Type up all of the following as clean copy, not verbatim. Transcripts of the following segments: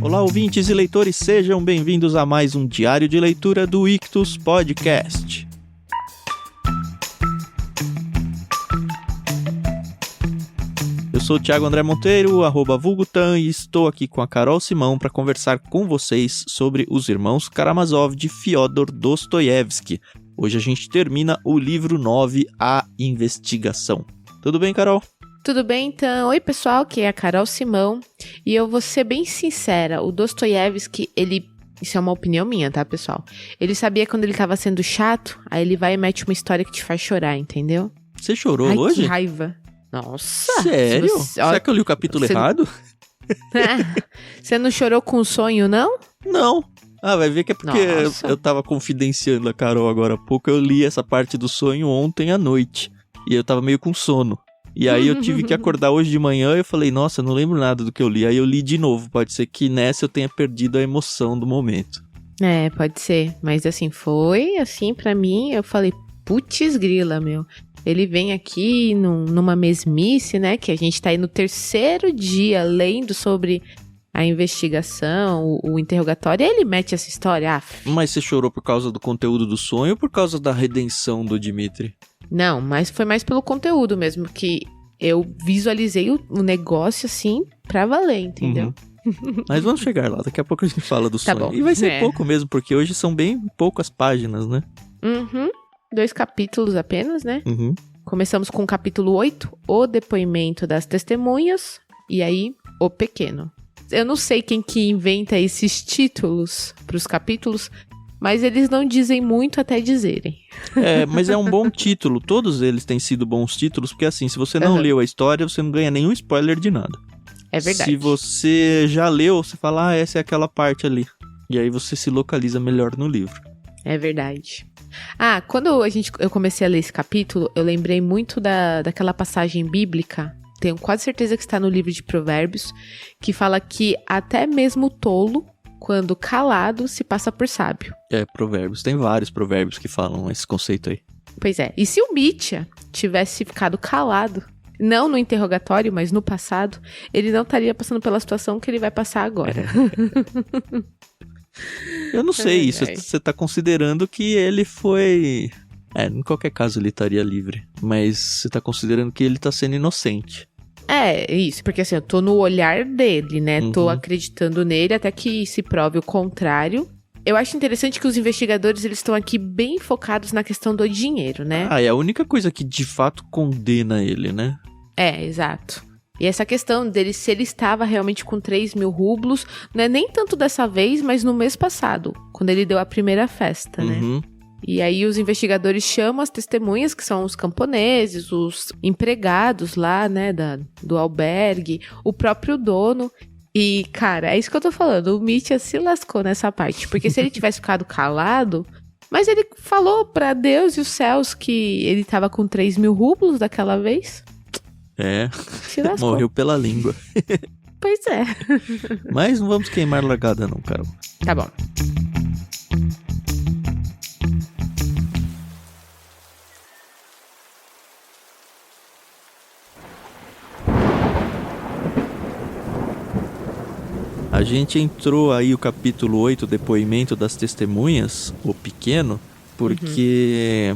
Olá, ouvintes e leitores, sejam bem-vindos a mais um diário de leitura do Ictus Podcast. Eu sou o Thiago André Monteiro, @vulgutan, e estou aqui com a Carol Simão para conversar com vocês sobre os irmãos Karamazov de Fyodor Dostoiévski. Hoje a gente termina o livro 9, A Investigação. Tudo bem, Carol? Tudo bem, então. Oi, pessoal, que é a Carol Simão. E eu vou ser bem sincera, o Dostoiévski, isso é uma opinião minha, tá, pessoal? Ele sabia quando ele tava sendo chato, aí ele vai e mete uma história que te faz chorar, entendeu? Você chorou hoje? Que raiva. Nossa! Sério? Será que eu li o capítulo errado? Você não chorou com o sonho, não? Não. Ah, vai ver que é porque eu tava confidenciando a Carol agora há pouco. Eu li essa parte do sonho ontem à noite. E eu tava meio com sono. E aí eu tive que acordar hoje de manhã e eu falei, nossa, eu não lembro nada do que eu li. Aí eu li de novo. Pode ser que nessa eu tenha perdido a emoção do momento. É, pode ser. Mas assim, foi assim pra mim. Eu falei, putz grila, meu. Ele vem aqui numa mesmice, né? Que a gente tá aí no 3º dia lendo sobre a investigação, o interrogatório. E ele mete essa história. Mas você chorou por causa do conteúdo do sonho ou por causa da redenção do Dmitri? Não, mas foi mais pelo conteúdo mesmo, que eu visualizei o negócio assim pra valer, entendeu? Uhum. Mas vamos chegar lá, daqui a pouco a gente fala do sonho. Bom. E vai ser pouco mesmo, porque hoje são bem poucas páginas, né? 2 capítulos apenas, né? Uhum. Começamos com o capítulo 8, o depoimento das testemunhas, e aí, o pequeno. Eu não sei quem que inventa esses títulos pros capítulos, mas eles não dizem muito até dizerem. É, mas é um bom título. Todos eles têm sido bons títulos, porque assim, se você não leu a história, você não ganha nenhum spoiler de nada. É verdade. Se você já leu, você fala, essa é aquela parte ali. E aí você se localiza melhor no livro. É verdade. Quando eu comecei a ler esse capítulo, eu lembrei muito daquela passagem bíblica, tenho quase certeza que está no livro de Provérbios, que fala que até mesmo o tolo, quando calado, se passa por sábio. É, provérbios. Tem vários provérbios que falam esse conceito aí. Pois é. E se o Mitya tivesse ficado calado, não no interrogatório, mas no passado, ele não estaria passando pela situação que ele vai passar agora. Eu não sei isso. Você tá considerando que ele foi... em qualquer caso ele estaria livre. Mas você tá considerando que ele tá sendo inocente. É, isso, porque assim, eu tô no olhar dele, né? Tô acreditando nele até que se prove o contrário. Eu acho interessante que os investigadores, eles estão aqui bem focados na questão do dinheiro, né? É a única coisa que de fato condena ele, né? É, exato. E essa questão dele, se ele estava realmente com 3.000 rublos, não é nem tanto dessa vez, mas no mês passado, quando ele deu a primeira festa, né? E aí os investigadores chamam as testemunhas, que são os camponeses, os empregados lá, né, do albergue, o próprio dono. E, cara, é isso que eu tô falando, o Mitya se lascou nessa parte, porque se ele tivesse ficado calado, mas ele falou pra Deus e os céus que ele tava com 3.000 rublos daquela vez. Se lascou. Morreu pela língua. Pois é. Mas não vamos queimar largada não, Carol. Tá bom. A gente entrou aí o capítulo 8, o depoimento das testemunhas, o pequeno, porque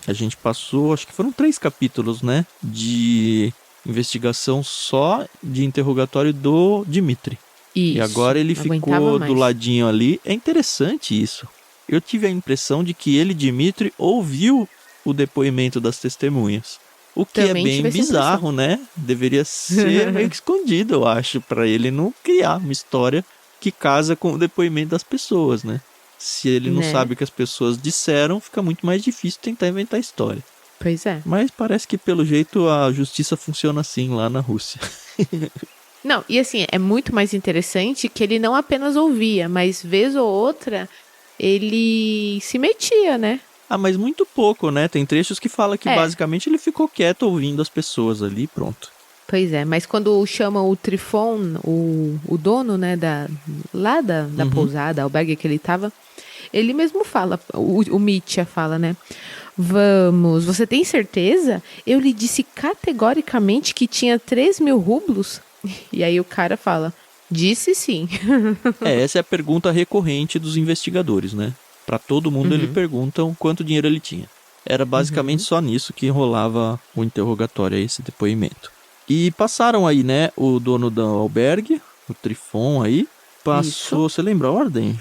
a gente passou, acho que foram 3 capítulos, né, de investigação só de interrogatório do Dmitri. Isso. E agora ele ficou do ladinho ali. É interessante isso. Eu tive a impressão de que ele, Dmitri, ouviu o depoimento das testemunhas. O que também é bem bizarro, né? Deveria ser meio que escondido, eu acho, pra ele não criar uma história que casa com o depoimento das pessoas, né? Se ele não sabe o que as pessoas disseram, fica muito mais difícil tentar inventar história. Pois é. Mas parece que, pelo jeito, a justiça funciona assim lá na Rússia. Não, e assim, é muito mais interessante que ele não apenas ouvia, mas vez ou outra, ele se metia, né? Mas muito pouco, né? Tem trechos que fala que basicamente ele ficou quieto ouvindo as pessoas ali e pronto. Pois é, mas quando chamam o Trifon, o dono, né, da pousada, albergue que ele tava, ele mesmo fala, o Mitya fala, né? Vamos, você tem certeza? Eu lhe disse categoricamente que tinha 3.000 rublos. E aí o cara fala, Disse sim. Essa é a pergunta recorrente dos investigadores, né? Pra todo mundo eles perguntam quanto dinheiro ele tinha. Era basicamente só nisso que rolava o interrogatório, esse depoimento. E passaram aí, né, o dono do albergue, o Trifon aí, passou, você lembra a ordem?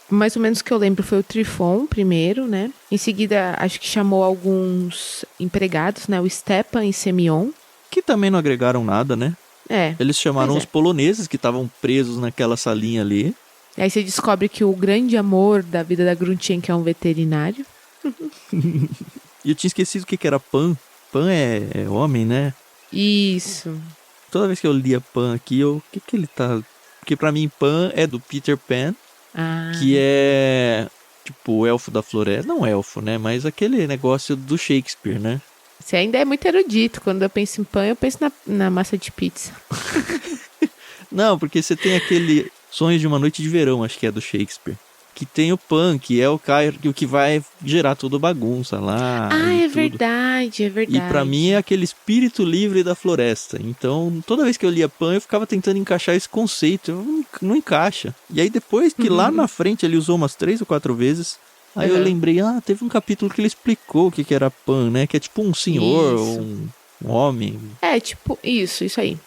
Mais ou menos que eu lembro foi o Trifon primeiro, né? Em seguida, acho que chamou alguns empregados, né? O Stepan e Semyon. Que também não agregaram nada, né? Eles chamaram os poloneses que estavam presos naquela salinha ali. E aí você descobre que o grande amor da vida da Grunchen é um veterinário. E eu tinha esquecido o que era Pan. Pan é homem, né? Isso. Toda vez que eu lia Pan aqui, o que ele tá... Porque pra mim Pan é do Peter Pan, que é tipo o elfo da floresta. Não elfo, né? Mas aquele negócio do Shakespeare, né? Você ainda é muito erudito. Quando eu penso em Pan, eu penso na massa de pizza. Não, porque você tem aquele Sonhos de uma Noite de Verão, acho que é do Shakespeare. Que tem o Pan, que é o cara que vai gerar toda bagunça lá. É verdade, é verdade. E pra mim é aquele espírito livre da floresta. Então, toda vez que eu lia Pan, eu ficava tentando encaixar esse conceito. Não encaixa. E aí depois que lá na frente ele usou umas 3 ou 4 vezes, aí eu lembrei, teve um capítulo que ele explicou o que era Pan, né? Que é tipo um senhor, um homem. É, tipo, isso aí.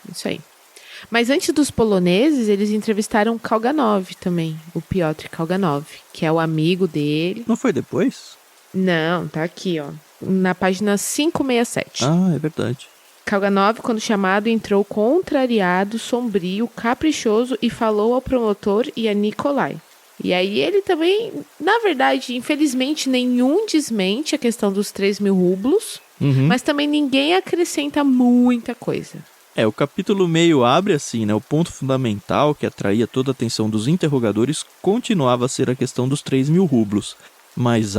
Mas antes dos poloneses, eles entrevistaram Kalganov também, o Piotr Kalganov, que é o amigo dele. Não foi depois? Não, tá aqui, ó, na página 567. É verdade. Kalganov, quando chamado, entrou contrariado, sombrio, caprichoso e falou ao promotor e a Nikolai. E aí ele também, na verdade, infelizmente, nenhum desmente a questão dos 3.000 rublos, mas também ninguém acrescenta muita coisa. O capítulo meio abre assim, né? O ponto fundamental que atraía toda a atenção dos interrogadores continuava a ser a questão dos 3.000 rublos. Mas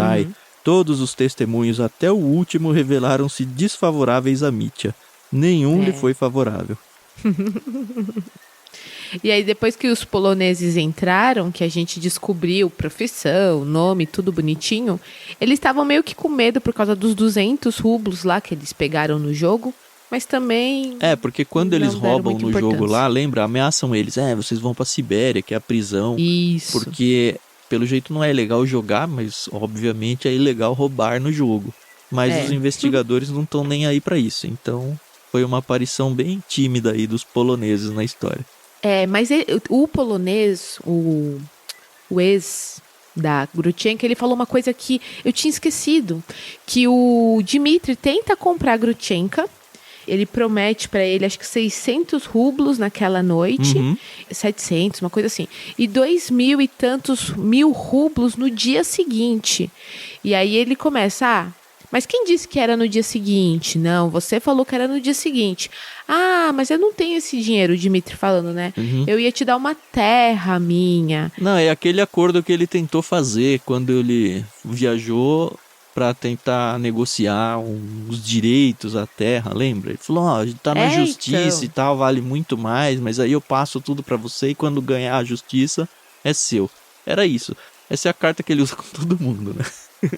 todos os testemunhos até o último revelaram-se desfavoráveis a Mitya. Nenhum lhe foi favorável. E aí depois que os poloneses entraram, que a gente descobriu profissão, nome, tudo bonitinho, eles estavam meio que com medo por causa dos 200 rublos lá que eles pegaram no jogo. Mas também... porque quando eles roubam no jogo lá, lembra? Ameaçam eles. Vocês vão pra Sibéria, que é a prisão. Isso. Porque, pelo jeito, não é legal jogar, mas, obviamente, é ilegal roubar no jogo. Mas os investigadores não estão nem aí pra isso. Então, foi uma aparição bem tímida aí dos poloneses na história. Mas o polonês, o ex da Grutchenka, ele falou uma coisa que eu tinha esquecido. Que o Dmitry tenta comprar a Grutchenka. Ele promete pra ele, acho que 600 rublos naquela noite, 700, uma coisa assim, e 2.000 e tantos mil rublos no dia seguinte. E aí ele começa, mas quem disse que era no dia seguinte? Não, você falou que era no dia seguinte. Mas eu não tenho esse dinheiro, o Dmitry falando, né? Eu ia te dar uma terra minha. Não, é aquele acordo que ele tentou fazer quando ele viajou para tentar negociar os direitos à terra, lembra? Ele falou, a gente tá na justiça e tal, vale muito mais, mas aí eu passo tudo para você e quando ganhar a justiça, é seu. Era isso. Essa é a carta que ele usa com todo mundo, né?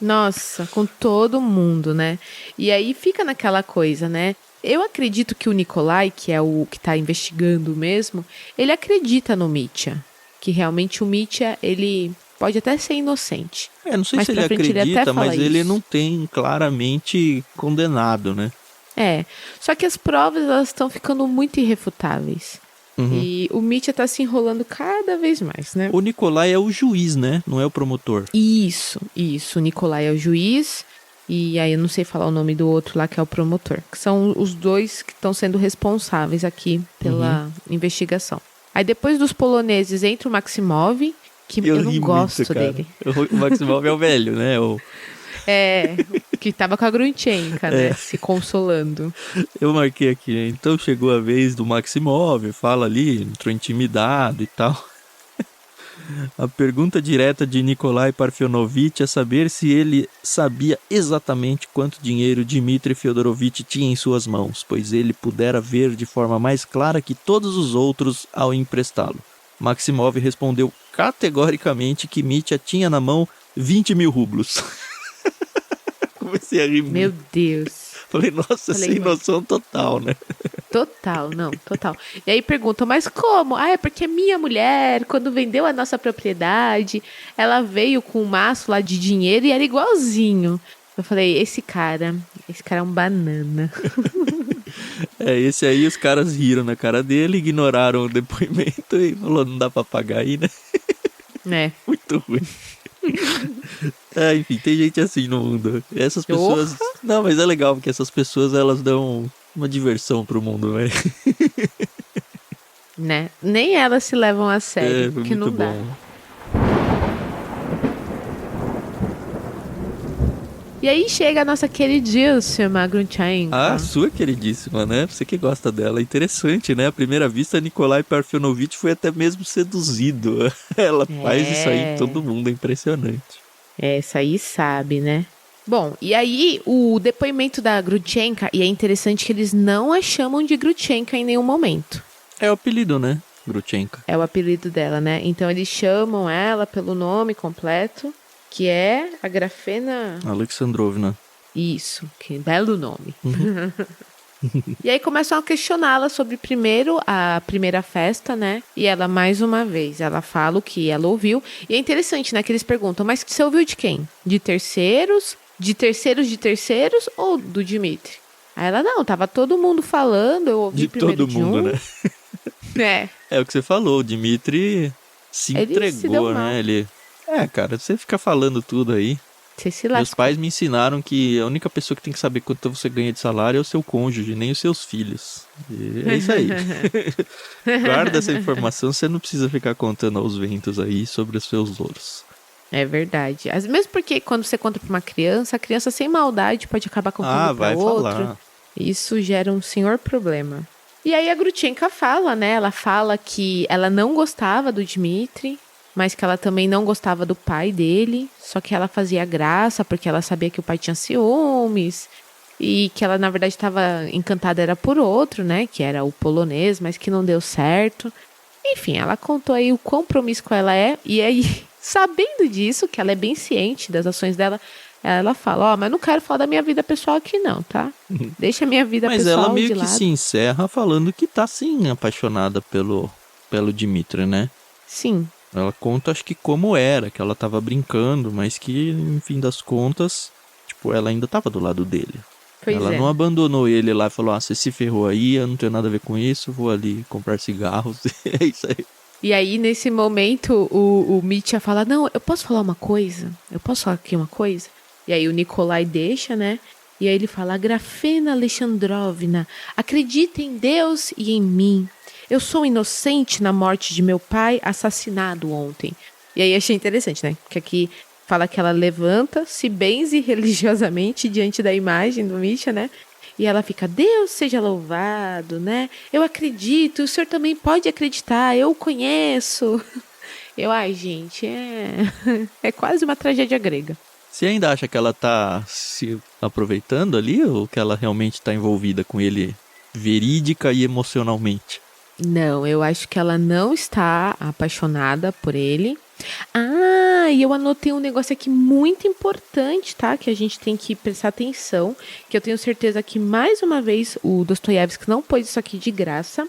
Nossa, com todo mundo, né? E aí fica naquela coisa, né? Eu acredito que o Nikolai, que é o que tá investigando mesmo, ele acredita no Mitya. Que realmente o Mitya, ele... pode até ser inocente. Não sei se ele acredita, mas ele não tem claramente condenado, né? Só que as provas, elas estão ficando muito irrefutáveis. E o Mitya tá se enrolando cada vez mais, né? O Nikolai é o juiz, né? Não é o promotor. Isso. O Nikolai é o juiz. E aí eu não sei falar o nome do outro lá, que é o promotor. Que são os dois que estão sendo responsáveis aqui pela investigação. Aí depois dos poloneses entra o Maximov, que eu não gosto dele. O Maximov é o velho, né? Que tava com a Grunchenka, né? Se consolando. Eu marquei aqui, né? Então chegou a vez do Maximov, fala ali, entrou intimidado e tal. A pergunta direta de Nikolai Parfenovitch é saber se ele sabia exatamente quanto dinheiro Dmitry Fyodorovitch tinha em suas mãos, pois ele pudera ver de forma mais clara que todos os outros ao emprestá-lo. Maximov respondeu categoricamente que Mitya tinha na mão 20.000 rublos. Comecei a rir muito. Meu Deus. Falei, nossa, sem noção total, né? Total, não, total. E aí perguntam, mas como? Ah, é porque minha mulher, quando vendeu a nossa propriedade, ela veio com um maço lá de dinheiro e era igualzinho. Eu falei, esse cara é um banana. Esse aí os caras riram na cara dele, ignoraram o depoimento e falou, não dá pra pagar aí, né? Muito ruim. Enfim, tem gente assim no mundo. Essas pessoas... Não, mas é legal, porque essas pessoas, elas dão uma diversão pro mundo, né? Né? Nem elas se levam a sério, porque não dá. E aí chega a nossa queridíssima Grutchenko. Ah, sua queridíssima, né? Você que gosta dela. Interessante, né? À primeira vista, Nikolai Parfenovich foi até mesmo seduzido. Ela faz isso aí, todo mundo, é impressionante. Essa aí sabe, né? Bom, e aí o depoimento da Grutchenko, e é interessante que eles não a chamam de Grutchenko em nenhum momento. É o apelido, né? Grutchenko. É o apelido dela, né? Então eles chamam ela pelo nome completo, que é a Grafena... Alexandrovna. Isso, que belo nome. Uhum. E aí começam a questioná-la sobre primeiro a primeira festa, né? E ela, mais uma vez, ela fala o que ela ouviu. E é interessante, né? Que eles perguntam, mas você ouviu de quem? De terceiros? De terceiros ou do Dmitry? Aí ela, não, tava todo mundo falando, eu ouvi primeiro de um. Né? É o que você falou, o Dmitry se entregou, né? Ele... cara, você fica falando tudo aí. Você se lascou. Meus pais me ensinaram que a única pessoa que tem que saber quanto você ganha de salário é o seu cônjuge, nem os seus filhos. E é isso aí. Guarda essa informação, você não precisa ficar contando aos ventos aí sobre os seus louros. É verdade. Mesmo porque quando você conta pra uma criança, a criança sem maldade pode acabar contando pra outro. Falar. Isso gera um senhor problema. E aí a Grutchenko fala, né? Ela fala que ela não gostava do Dmitry, mas que ela também não gostava do pai dele, só que ela fazia graça porque ela sabia que o pai tinha ciúmes e que ela, na verdade, estava encantada era por outro, né? Que era o polonês, mas que não deu certo. Enfim, ela contou aí o quão promíscua ela é e aí... Sabendo disso, que ela é bem ciente das ações dela, ela fala, mas não quero falar da minha vida pessoal aqui não, tá? Deixa a minha vida pessoal de lado. Mas ela meio que se encerra falando que tá, sim, apaixonada pelo Dmitry, né? Sim. Ela conta, acho que como era, que ela tava brincando, mas que, no fim das contas, tipo, ela ainda tava do lado dele. Ela não abandonou ele lá e falou, você se ferrou aí, eu não tenho nada a ver com isso, vou ali comprar cigarros, é isso aí. E aí, nesse momento, o Mitya fala, não, eu posso falar uma coisa? Eu posso falar aqui uma coisa? E aí o Nikolai deixa, né? E aí ele fala, Grafena Alexandrovna, acredita em Deus e em mim. Eu sou inocente na morte de meu pai, assassinado ontem. E aí achei interessante, né? Porque aqui fala que ela levanta, se benze religiosamente diante da imagem do Mitya, né? E ela fica, Deus seja louvado, né? Eu acredito, o senhor também pode acreditar, eu o conheço. Gente, é quase uma tragédia grega. Você ainda acha que ela tá se aproveitando ali ou que ela realmente tá envolvida com ele verídica e emocionalmente? Não, eu acho que ela não está apaixonada por ele. E eu anotei um negócio aqui muito importante, tá? Que a gente tem que prestar atenção. Que eu tenho certeza que, mais uma vez, o Dostoiévski não pôs isso aqui de graça.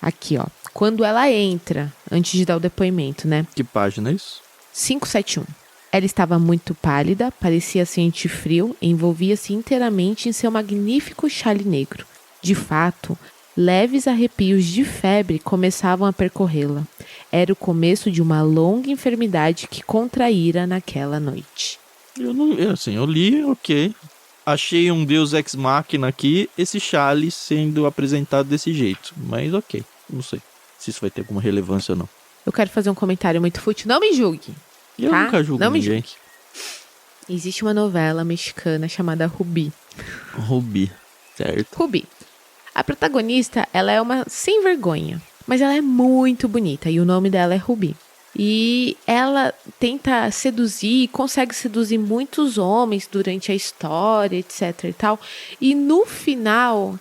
Aqui, ó. Quando ela entra, antes de dar o depoimento, né? Que página é isso? 571. Ela estava muito pálida, parecia sentir frio e envolvia-se inteiramente em seu magnífico chale negro. De fato... Leves arrepios de febre começavam a percorrê-la. Era o começo de uma longa enfermidade que contraíra naquela noite. Eu li, ok. Achei um deus ex machina aqui, esse chale sendo apresentado desse jeito. Mas ok, não sei se isso vai ter alguma relevância ou não. Eu quero fazer um comentário muito fútil. Não me julgue. Eu nunca julgo não ninguém. Me julgue. Existe uma novela mexicana chamada Rubi. Rubi, certo. Rubi. A protagonista, ela é uma sem vergonha, mas ela é muito bonita e o nome dela é Rubi. E ela tenta seduzir, consegue seduzir muitos homens durante a história, etc e tal. E no final,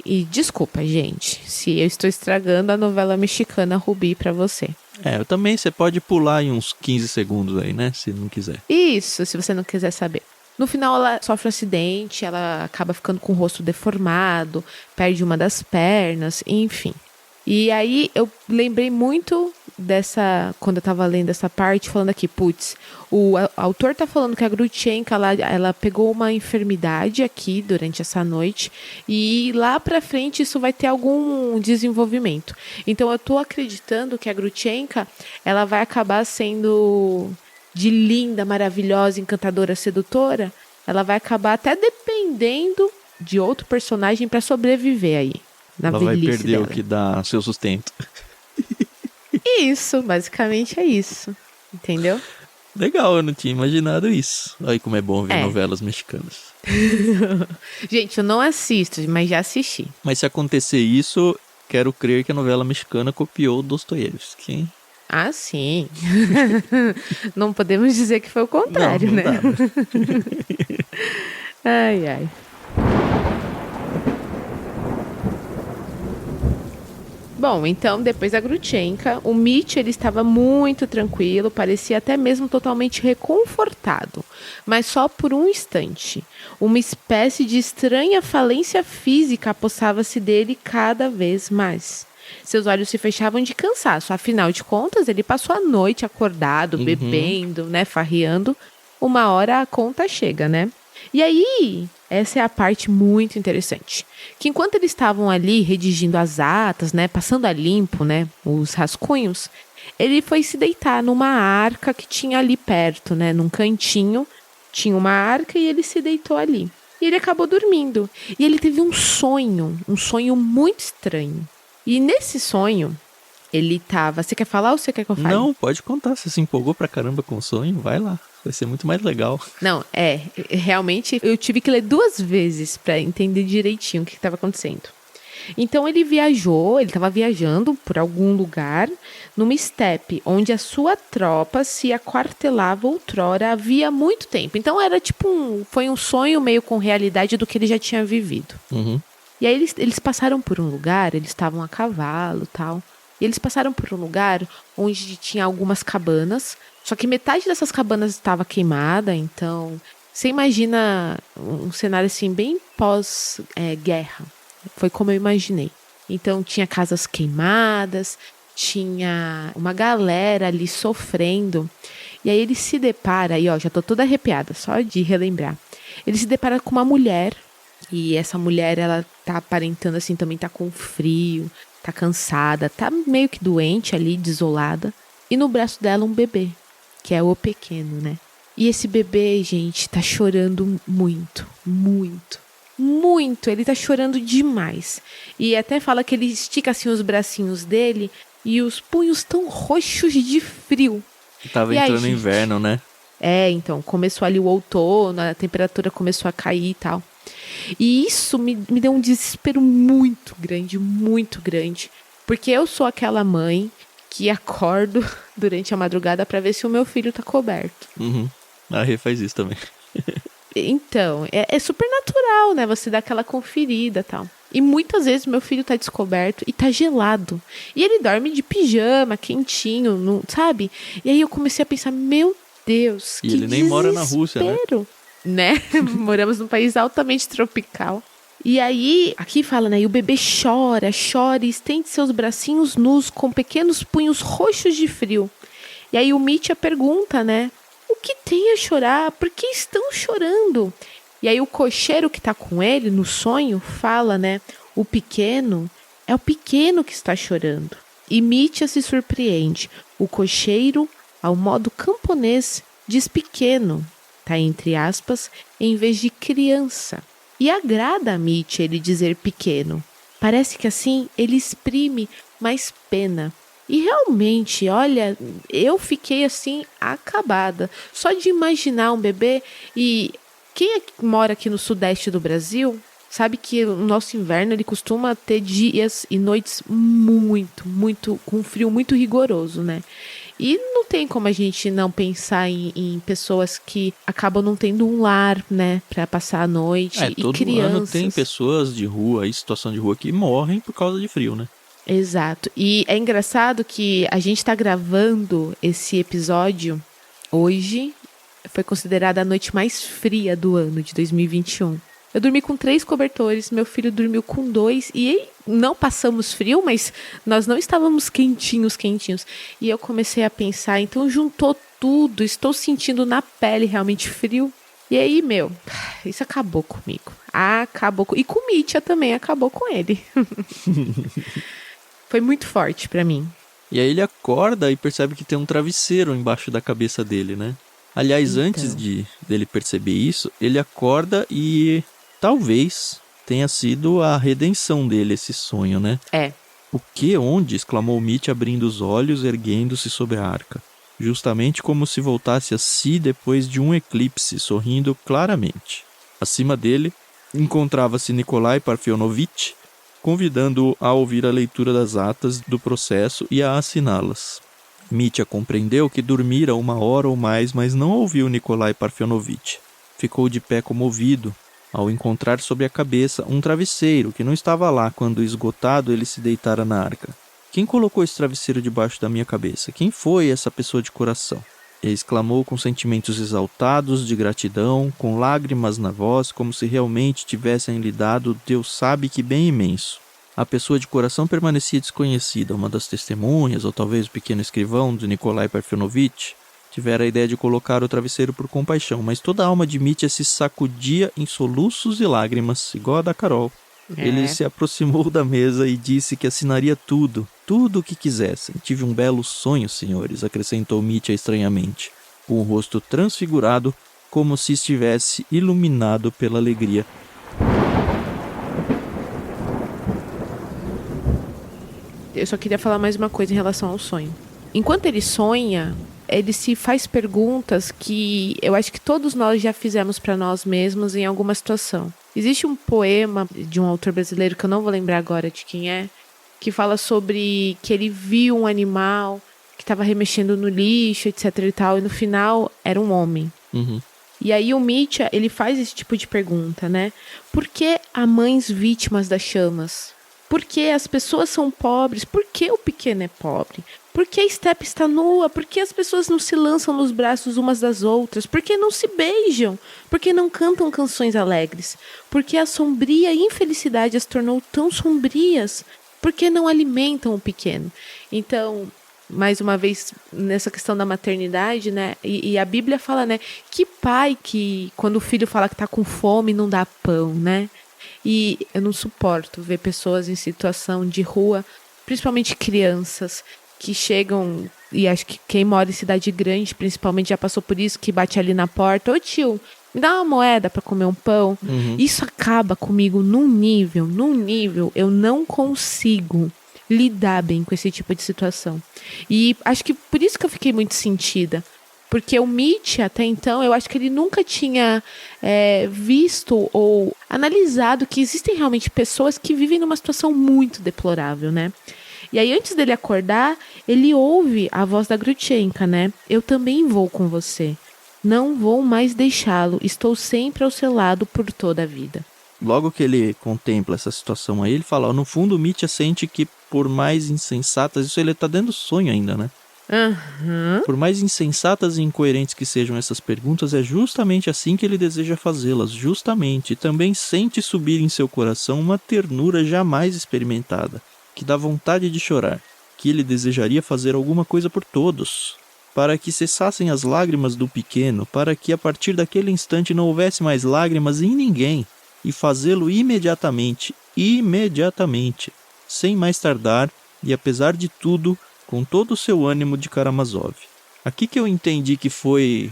e desculpa, gente, se eu estou estragando a novela mexicana Rubi pra você. Eu também, você pode pular em uns 15 segundos aí, né, se não quiser. Isso, se você não quiser saber. No final, ela sofre um acidente, ela acaba ficando com o rosto deformado, perde uma das pernas, enfim. E aí, eu lembrei muito dessa, quando eu tava lendo essa parte, falando aqui, putz, o autor tá falando que a Grushenka, ela pegou uma enfermidade aqui durante essa noite, e lá pra frente isso vai ter algum desenvolvimento. Então, eu tô acreditando que a Grushenka, ela vai acabar sendo de linda, maravilhosa, encantadora, sedutora, ela vai acabar até dependendo de outro personagem pra sobreviver aí. Ela vai perder dela. O que dá seu sustento. Isso, basicamente é isso. Entendeu? Legal, eu não tinha imaginado isso. Olha como é bom ver novelas mexicanas. Gente, eu não assisto, mas já assisti. Mas se acontecer isso, quero crer que a novela mexicana copiou Dostoiévski, hein? Ah, sim. Não podemos dizer que foi o contrário, né? Ai, ai. Bom, então, depois da Grushenka, o Mitch, ele estava muito tranquilo, parecia até mesmo totalmente reconfortado, mas só por um instante. Uma espécie de estranha falência física apossava-se dele cada vez mais. Seus olhos se fechavam de cansaço, afinal de contas, ele passou a noite acordado, bebendo, né, farreando. Uma hora a conta chega, né? E aí, essa é a parte muito interessante, que enquanto eles estavam ali redigindo as atas, né, passando a limpo, né, os rascunhos, ele foi se deitar numa arca que tinha ali perto, né, num cantinho, tinha uma arca e ele se deitou ali. E ele acabou dormindo, e ele teve um sonho muito estranho. E nesse sonho, ele tava... Você quer falar ou você quer que eu fale? Não, pode contar, você se empolgou pra caramba com o sonho, vai lá. Vai ser muito mais legal. Não, realmente eu tive que ler 2 vezes para entender direitinho o que estava acontecendo. Então ele estava viajando por algum lugar, numa estepe, onde a sua tropa se aquartelava outrora havia muito tempo. Então era tipo foi um sonho meio com realidade do que ele já tinha vivido. Uhum. E aí eles passaram por um lugar, eles estavam a cavalo e tal, e eles passaram por um lugar onde tinha algumas cabanas. Só que metade dessas cabanas estava queimada, então você imagina um cenário assim bem pós-guerra. Foi como eu imaginei. Então tinha casas queimadas, tinha uma galera ali sofrendo. E aí ele se depara, e ó, já tô toda arrepiada, só de relembrar. Ele se depara com uma mulher, e essa mulher, ela tá aparentando assim, também tá com frio, tá cansada, tá meio que doente ali, desolada. E no braço dela um bebê, que é o pequeno, né? E esse bebê, gente, tá chorando muito, muito, muito. Ele tá chorando demais. E até fala que ele estica assim os bracinhos dele e os punhos tão roxos de frio. Tava entrando no inverno, né? Então, começou ali o outono, a temperatura começou a cair e tal. E isso me deu um desespero muito grande. Porque eu sou aquela mãe que acordo durante a madrugada para ver se o meu filho tá coberto. Uhum. A Rê faz isso também. Então, é super natural, né? Você dá aquela conferida e tal. E muitas vezes meu filho tá descoberto e tá gelado. E ele dorme de pijama, quentinho, não, sabe? E aí eu comecei a pensar, meu Deus, que desespero. E ele nem mora na Rússia, né? Moramos num país altamente tropical. E aí, aqui fala, né? E o bebê chora e estende seus bracinhos nus com pequenos punhos roxos de frio. E aí o Mitya pergunta, né? O que tem a chorar? Por que estão chorando? E aí o cocheiro que tá com ele no sonho fala, né? O pequeno é o pequeno que está chorando. E Mitya se surpreende. O cocheiro, ao modo camponês, diz pequeno, tá entre aspas, em vez de criança. E agrada a Mitya ele dizer pequeno. Parece que assim ele exprime mais pena. E realmente, olha, eu fiquei assim acabada. Só de imaginar um bebê. E quem mora aqui no sudeste do Brasil sabe que o nosso inverno ele costuma ter dias e noites muito, com frio muito rigoroso, né? E não tem como a gente não pensar em pessoas que acabam não tendo um lar, né, pra passar a noite. E todo crianças. Ano tem pessoas de rua, em situação de rua, que morrem por causa de frio, né? Exato. E é engraçado que a gente tá gravando esse episódio hoje, foi considerada a noite mais fria do ano de 2021. Eu dormi com 3 cobertores, meu filho dormiu com 2 e não passamos frio, mas nós não estávamos quentinhos. E eu comecei a pensar, então juntou tudo, estou sentindo na pele realmente frio. E aí, isso acabou comigo. E com o Mitya também, acabou com ele. Foi muito forte pra mim. E aí ele acorda e percebe que tem um travesseiro embaixo da cabeça dele, né? Aliás, então, antes dele perceber isso, ele acorda e talvez tenha sido a redenção dele, esse sonho, né? É. O que, onde? Exclamou Mitya, abrindo os olhos, erguendo-se sobre a arca. Justamente como se voltasse a si depois de um eclipse, sorrindo claramente. Acima dele, encontrava-se Nikolai Parfenovitch, convidando-o a ouvir a leitura das atas do processo e a assiná-las. Mitya compreendeu que dormira 1 hora ou mais, mas não ouviu Nikolai Parfenovitch. Ficou de pé comovido, ao encontrar sobre a cabeça um travesseiro que não estava lá quando, esgotado, ele se deitara na arca. Quem colocou esse travesseiro debaixo da minha cabeça? Quem foi essa pessoa de coração? Ele exclamou com sentimentos exaltados de gratidão, com lágrimas na voz, como se realmente tivessem lhe dado Deus sabe que bem imenso. A pessoa de coração permanecia desconhecida. Uma das testemunhas, ou talvez o pequeno escrivão de Nikolai Parfenovitch, tivera a ideia de colocar o travesseiro por compaixão, mas toda a alma de Mitya se sacudia em soluços e lágrimas, igual a da Carol. Ele se aproximou da mesa e disse que assinaria tudo o que quisessem. Tive um belo sonho, senhores, acrescentou Mitya estranhamente, com o rosto transfigurado, como se estivesse iluminado pela alegria. Eu só queria falar mais uma coisa em relação ao sonho. Enquanto ele sonha, ele se faz perguntas que eu acho que todos nós já fizemos para nós mesmos em alguma situação. Existe um poema de um autor brasileiro, que eu não vou lembrar agora de quem é, que fala sobre que ele viu um animal que estava remexendo no lixo, etc e tal, e no final era um homem. Uhum. E aí o Mitya, ele faz esse tipo de pergunta, né? Por que há mães vítimas das chamas? Por que as pessoas são pobres? Por que o pequeno é pobre? Por que a steppe está nua? Por que as pessoas não se lançam nos braços umas das outras? Por que não se beijam? Por que não cantam canções alegres? Por que a sombria infelicidade as tornou tão sombrias? Por que não alimentam o pequeno? Então, mais uma vez, nessa questão da maternidade, né? E a Bíblia fala, né? Que pai que, quando o filho fala que está com fome, não dá pão, né? E eu não suporto ver pessoas em situação de rua, principalmente crianças, que chegam, e acho que quem mora em cidade grande, principalmente, já passou por isso, que bate ali na porta, ô tio, me dá uma moeda para comer um pão. Uhum. Isso acaba comigo num nível, eu não consigo lidar bem com esse tipo de situação. E acho que por isso que eu fiquei muito sentida. Porque o Mitya, até então, eu acho que ele nunca tinha visto ou analisado que existem realmente pessoas que vivem numa situação muito deplorável, né? E aí, antes dele acordar, ele ouve a voz da Grutchenka, né? Eu também vou com você. Não vou mais deixá-lo. Estou sempre ao seu lado por toda a vida. Logo que ele contempla essa situação aí, ele fala, no fundo o Mitya sente que por mais insensatas, isso ele tá dentro do sonho ainda, né? Uhum. Por mais insensatas e incoerentes que sejam essas perguntas, é justamente assim que ele deseja fazê-las, justamente. E também sente subir em seu coração uma ternura jamais experimentada, que dá vontade de chorar, que ele desejaria fazer alguma coisa por todos, para que cessassem as lágrimas do pequeno, para que a partir daquele instante não houvesse mais lágrimas em ninguém, e fazê-lo imediatamente, sem mais tardar, e apesar de tudo, com todo o seu ânimo de Karamazov. Aqui que eu entendi que foi,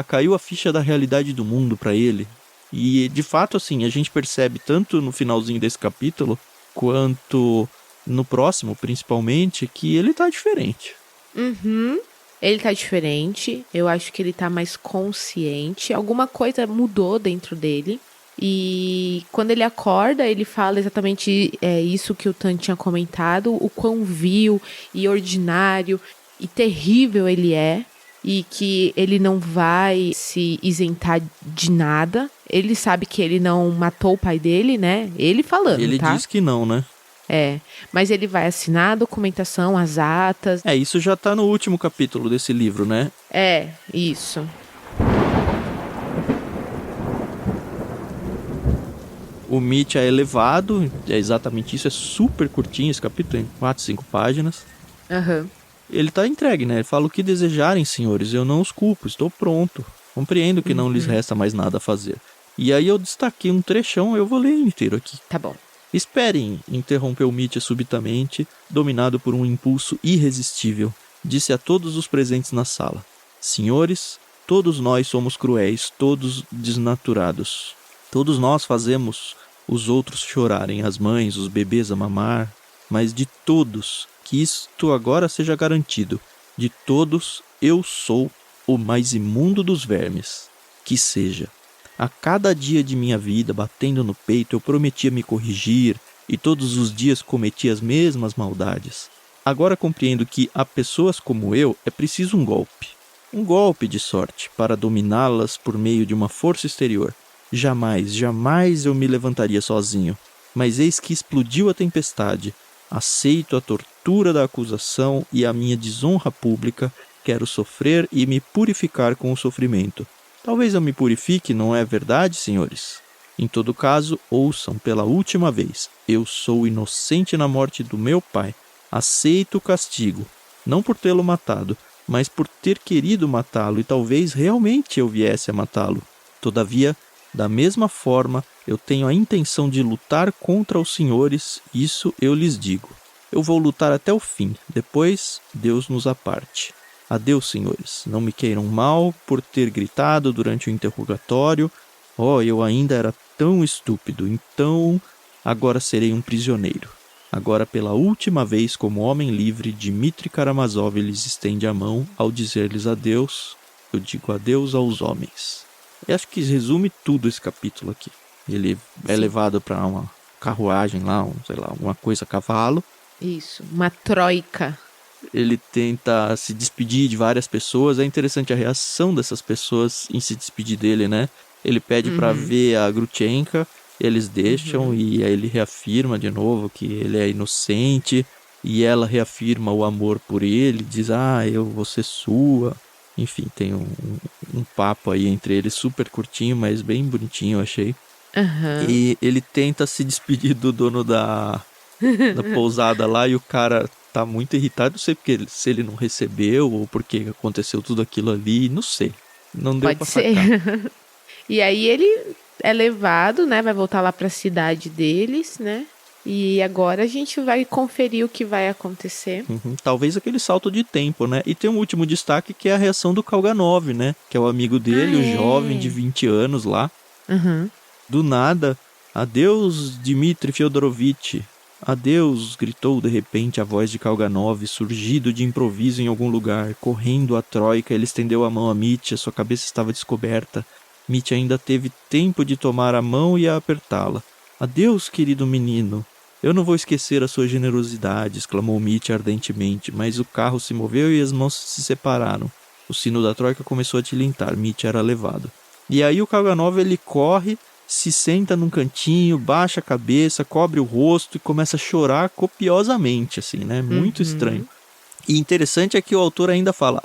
caiu a ficha da realidade do mundo para ele. E, de fato, assim, a gente percebe tanto no finalzinho desse capítulo, quanto no próximo, principalmente, que ele tá diferente. Uhum. Ele tá diferente, eu acho que ele tá mais consciente, alguma coisa mudou dentro dele. E quando ele acorda, ele fala exatamente isso que o Tan tinha comentado, o quão vil e ordinário e terrível ele é, e que ele não vai se isentar de nada. Ele sabe que ele não matou o pai dele, né? Ele falando, ele tá? diz que não, né? Mas ele vai assinar a documentação, as atas. Isso já tá no último capítulo desse livro, né? Isso. O Mitya é levado, é exatamente isso, é super curtinho esse capítulo, tem 4, 5 páginas. Aham. Ele tá entregue, né? Ele fala: o que desejarem, senhores, eu não os culpo, estou pronto. Compreendo que não lhes resta mais nada a fazer. E aí eu destaquei um trechão, eu vou ler inteiro aqui. Tá bom. Esperem, interrompeu Mitya subitamente, dominado por um impulso irresistível. Disse a todos os presentes na sala: senhores, todos nós somos cruéis, todos desnaturados. Todos nós fazemos os outros chorarem, as mães, os bebês a mamar. Mas de todos, que isto agora seja garantido, de todos eu sou o mais imundo dos vermes. Que seja. A cada dia de minha vida, batendo no peito, eu prometia me corrigir, e todos os dias cometia as mesmas maldades. Agora compreendo que a pessoas como eu é preciso um golpe de sorte, para dominá-las por meio de uma força exterior. Jamais eu me levantaria sozinho. Mas eis que explodiu a tempestade. Aceito a tortura da acusação e a minha desonra pública. Quero sofrer e me purificar com o sofrimento. Talvez eu me purifique, não é verdade, senhores? Em todo caso, ouçam pela última vez. Eu sou inocente na morte do meu pai. Aceito o castigo, não por tê-lo matado, mas por ter querido matá-lo, e talvez realmente eu viesse a matá-lo. Todavia, da mesma forma, eu tenho a intenção de lutar contra os senhores, isso eu lhes digo. Eu vou lutar até o fim, depois Deus nos aparte. Adeus, senhores, não me queiram mal por ter gritado durante o interrogatório. Oh, eu ainda era tão estúpido, então agora serei um prisioneiro. Agora, pela última vez, como homem livre, Dmitri Karamazov lhes estende a mão ao dizer-lhes adeus. Eu digo adeus aos homens. Eu acho que resume tudo esse capítulo aqui. Ele é levado para uma carruagem lá, alguma coisa a cavalo. Isso, uma troika. Ele tenta se despedir de várias pessoas. É interessante a reação dessas pessoas em se despedir dele, né? Ele pede para ver a Grutchenka, eles deixam e aí ele reafirma de novo que ele é inocente. E ela reafirma o amor por ele, diz: eu vou ser sua. Enfim, tem um papo aí entre eles super curtinho, mas bem bonitinho, eu achei. E ele tenta se despedir do dono da pousada lá e o cara tá muito irritado. Não sei porque, se ele não recebeu ou porque aconteceu tudo aquilo ali, não sei. Não deu pra sacar. E aí ele é levado, né? Vai voltar lá pra cidade deles, né? E agora a gente vai conferir o que vai acontecer. Talvez aquele salto de tempo, né? E tem um último destaque que é a reação do Kalganov, né? Que é o amigo dele, o jovem de 20 anos lá. Do nada, adeus, Dmitri Fyodorovitch. Adeus, gritou de repente a voz de Kalganov, surgido de improviso em algum lugar. Correndo a troika, ele estendeu a mão a Mitya, sua cabeça estava descoberta. Mitya ainda teve tempo de tomar a mão e a apertá-la. Adeus, querido menino. Eu não vou esquecer a sua generosidade, exclamou Mitya ardentemente, mas o carro se moveu e as mãos se separaram. O sino da troika começou a tilintar, Mitya era levado. E aí o Kalganov, ele corre, se senta num cantinho, baixa a cabeça, cobre o rosto e começa a chorar copiosamente, assim, né? Muito estranho. E interessante é que o autor ainda fala: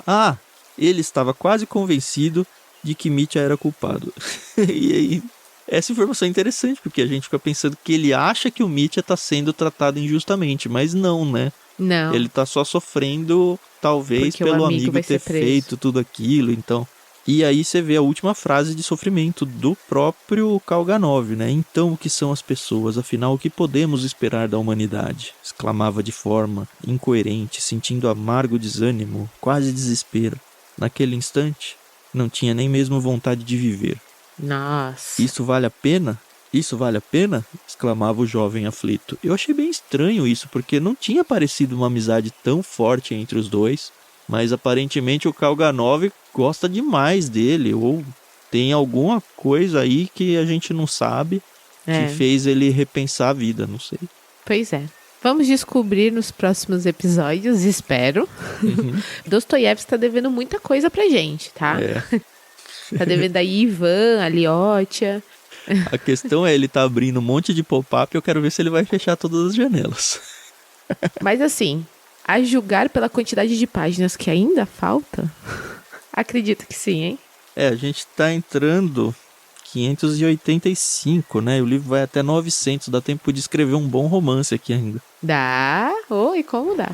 ele estava quase convencido de que Mitya era culpado. E aí, essa informação é interessante, porque a gente fica pensando que ele acha que o Mitya está sendo tratado injustamente, mas não, né? Não. Ele está só sofrendo, talvez, porque pelo amigo ter feito tudo aquilo, então... E aí você vê a última frase de sofrimento do próprio Kalganov, né? Então, o que são as pessoas? Afinal, o que podemos esperar da humanidade? Exclamava de forma incoerente, sentindo amargo desânimo, quase desespero. Naquele instante, não tinha nem mesmo vontade de viver. Nossa. Isso vale a pena? Isso vale a pena? Exclamava o jovem aflito. Eu achei bem estranho isso, porque não tinha parecido uma amizade tão forte entre os dois. Mas aparentemente o Kalganov gosta demais dele, ou tem alguma coisa aí que a gente não sabe que fez ele repensar a vida, não sei. Pois é. Vamos descobrir nos próximos episódios, espero. Dostoiévski tá devendo muita coisa pra gente, tá? Tá devendo aí Ivan, a Liotia. A questão é, ele tá abrindo um monte de pop-up e eu quero ver se ele vai fechar todas as janelas. Mas assim... A julgar pela quantidade de páginas que ainda falta, acredito que sim, hein? A gente tá entrando 585, né? O livro vai até 900, dá tempo de escrever um bom romance aqui ainda. Dá? E como dá?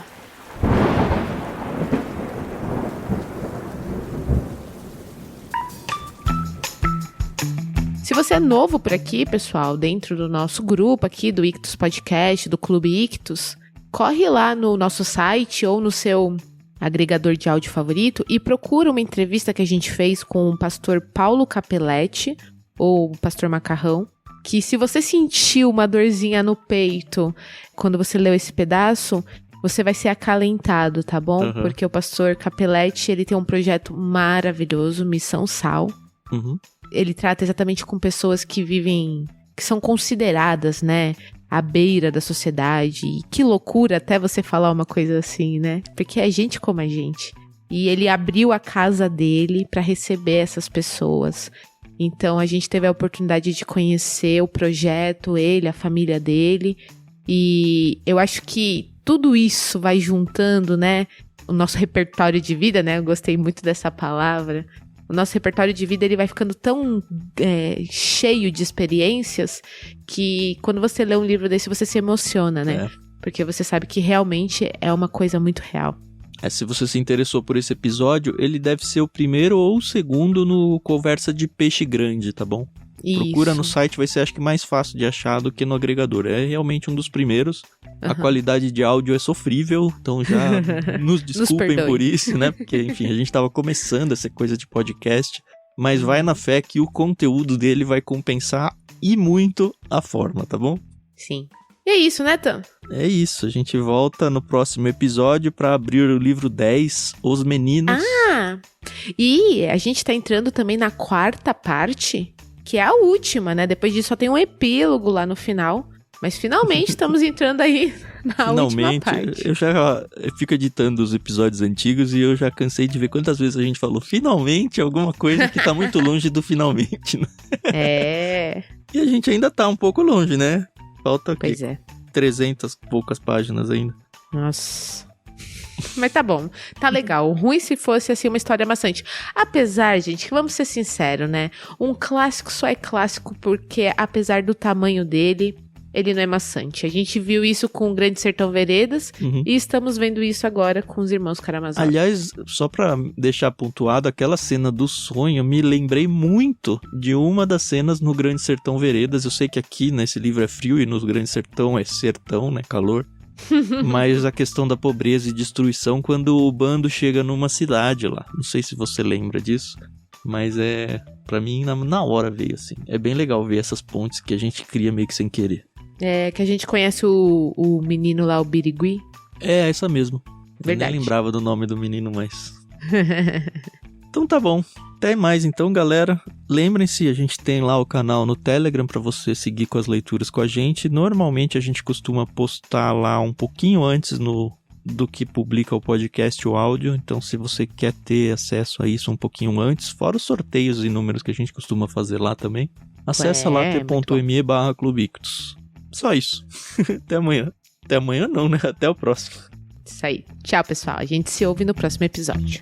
Se você é novo por aqui, pessoal, dentro do nosso grupo aqui do Ictus Podcast, do Clube Ictus, corre lá no nosso site ou no seu agregador de áudio favorito e procura uma entrevista que a gente fez com o pastor Paulo Capelletti, ou o pastor Macarrão, que se você sentiu uma dorzinha no peito quando você leu esse pedaço, você vai ser acalentado, tá bom? Uhum. Porque o pastor Capelletti, ele tem um projeto maravilhoso, Missão Sal. Uhum. Ele trata exatamente com pessoas que vivem, que são consideradas, né, à beira da sociedade. E que loucura até você falar uma coisa assim, né? Porque é gente como a gente. E ele abriu a casa dele para receber essas pessoas. Então a gente teve a oportunidade de conhecer o projeto, ele, a família dele. E eu acho que tudo isso vai juntando, né, o nosso repertório de vida, né? Eu gostei muito dessa palavra. O nosso repertório de vida, ele vai ficando tão cheio de experiências que quando você lê um livro desse, você se emociona, né? Porque você sabe que realmente é uma coisa muito real. Se você se interessou por esse episódio, ele deve ser o primeiro ou o segundo no Conversa de Peixe Grande, tá bom? Isso. Procura no site, vai ser acho que mais fácil de achar do que no agregador. É realmente um dos primeiros. A qualidade de áudio é sofrível, então já nos desculpem por isso, né? Porque, enfim, a gente tava começando essa coisa de podcast, mas vai na fé que o conteúdo dele vai compensar e muito a forma, tá bom? Sim. E é isso, né, Tam? É isso, a gente volta no próximo episódio para abrir o livro 10, Os Meninos. E a gente tá entrando também na quarta parte, que é a última, né? Depois disso só tem um epílogo lá no final. Mas finalmente estamos entrando aí na última parte. Eu fico editando os episódios antigos e eu já cansei de ver quantas vezes a gente falou finalmente alguma coisa que tá muito longe do finalmente, né? E a gente ainda tá um pouco longe, né? Falta aqui 300 e poucas páginas ainda. Nossa. Mas tá bom, tá legal. Ruim se fosse assim uma história maçante. Apesar, gente, que vamos ser sinceros, né? Um clássico só é clássico porque, apesar do tamanho dele, ele não é maçante. A gente viu isso com o Grande Sertão Veredas e estamos vendo isso agora com os Irmãos Karamazov. Aliás, só pra deixar pontuado, aquela cena do sonho, me lembrei muito de uma das cenas no Grande Sertão Veredas. Eu sei que aqui nesse livro é frio e no Grande Sertão é sertão, né, calor. Mas a questão da pobreza e destruição quando o bando chega numa cidade lá. Não sei se você lembra disso, mas pra mim na hora veio assim. É bem legal ver essas pontes que a gente cria meio que sem querer. Que a gente conhece o menino lá, o Birigui. Essa mesmo. Verdade. Eu nem lembrava do nome do menino, mas... Então tá bom. Até mais então, galera. Lembrem-se, a gente tem lá o canal no Telegram para você seguir com as leituras com a gente. Normalmente a gente costuma postar lá um pouquinho antes do que publica o podcast, o áudio. Então se você quer ter acesso a isso um pouquinho antes, fora os sorteios e números que a gente costuma fazer lá também, acessa lá t.me/clubeictus. Só isso. Até amanhã. Até amanhã não, né? Até o próximo. Isso aí. Tchau, pessoal. A gente se ouve no próximo episódio.